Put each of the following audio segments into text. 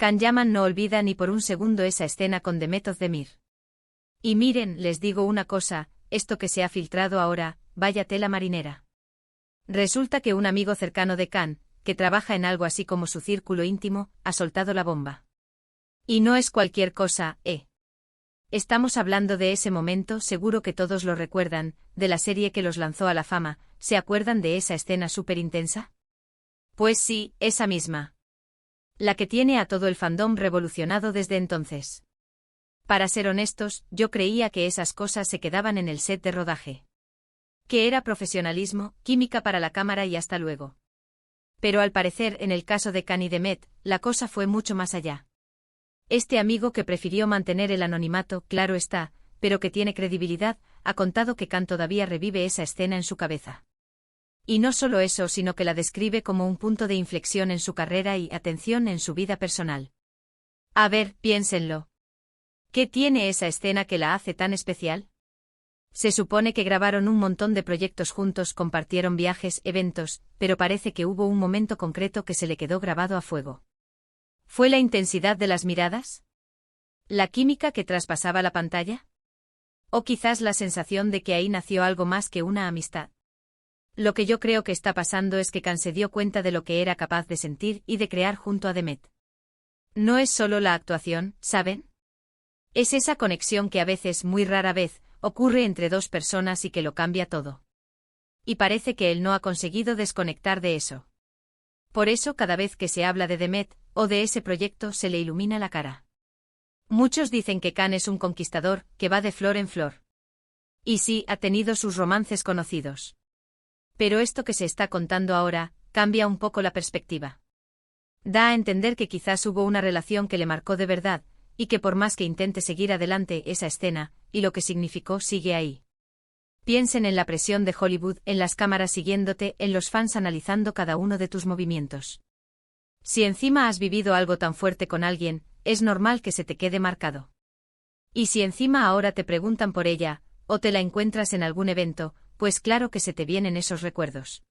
Can Yaman no olvida ni por un segundo esa escena con Demet Özdemir. Y miren, les digo una cosa, esto que se ha filtrado ahora, vaya tela marinera. Resulta que un amigo cercano de Can, que trabaja en algo así como su círculo íntimo, ha soltado la bomba. Y no es cualquier cosa, ¿eh? Estamos hablando de ese momento, seguro que todos lo recuerdan, de la serie que los lanzó a la fama, ¿se acuerdan de esa escena súper intensa? Pues sí, esa misma. La que tiene a todo el fandom revolucionado desde entonces. Para ser honestos, yo creía que esas cosas se quedaban en el set de rodaje. Que era profesionalismo, química para la cámara y hasta luego. Pero al parecer, en el caso de Can y Demet, la cosa fue mucho más allá. Este amigo que prefirió mantener el anonimato, claro está, pero que tiene credibilidad, ha contado que Can todavía revive esa escena en su cabeza. Y no solo eso, sino que la describe como un punto de inflexión en su carrera y, atención, en su vida personal. A ver, piénsenlo. ¿Qué tiene esa escena que la hace tan especial? Se supone que grabaron un montón de proyectos juntos, compartieron viajes, eventos, pero parece que hubo un momento concreto que se le quedó grabado a fuego. ¿Fue la intensidad de las miradas? ¿La química que traspasaba la pantalla? ¿O quizás la sensación de que ahí nació algo más que una amistad? Lo que yo creo que está pasando es que Can se dio cuenta de lo que era capaz de sentir y de crear junto a Demet. No es solo la actuación, ¿saben? Es esa conexión que a veces, muy rara vez, ocurre entre dos personas y que lo cambia todo. Y parece que él no ha conseguido desconectar de eso. Por eso cada vez que se habla de Demet, o de ese proyecto, se le ilumina la cara. Muchos dicen que Can es un conquistador, que va de flor en flor. Y sí, ha tenido sus romances conocidos. Pero esto que se está contando ahora, cambia un poco la perspectiva. Da a entender que quizás hubo una relación que le marcó de verdad, y que por más que intente seguir adelante esa escena, y lo que significó, sigue ahí. Piensen en la presión de Hollywood, en las cámaras siguiéndote, en los fans analizando cada uno de tus movimientos. Si encima has vivido algo tan fuerte con alguien, es normal que se te quede marcado. Y si encima ahora te preguntan por ella, o te la encuentras en algún evento, pues claro que se te vienen esos recuerdos.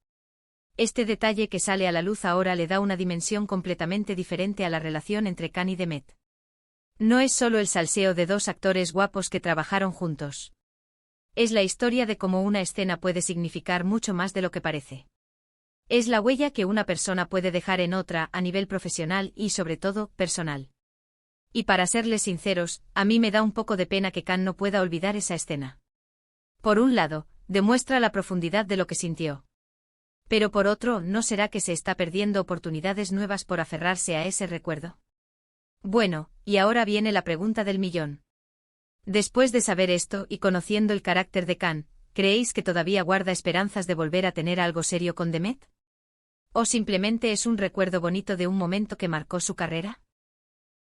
Este detalle que sale a la luz ahora le da una dimensión completamente diferente a la relación entre Can y Demet. No es solo el salseo de dos actores guapos que trabajaron juntos. Es la historia de cómo una escena puede significar mucho más de lo que parece. Es la huella que una persona puede dejar en otra a nivel profesional y, sobre todo, personal. Y para serles sinceros, a mí me da un poco de pena que Can no pueda olvidar esa escena. Por un lado, demuestra la profundidad de lo que sintió. Pero por otro, ¿no será que se está perdiendo oportunidades nuevas por aferrarse a ese recuerdo? Bueno, y ahora viene la pregunta del millón. Después de saber esto y conociendo el carácter de Can, ¿creéis que todavía guarda esperanzas de volver a tener algo serio con Demet? ¿O simplemente es un recuerdo bonito de un momento que marcó su carrera?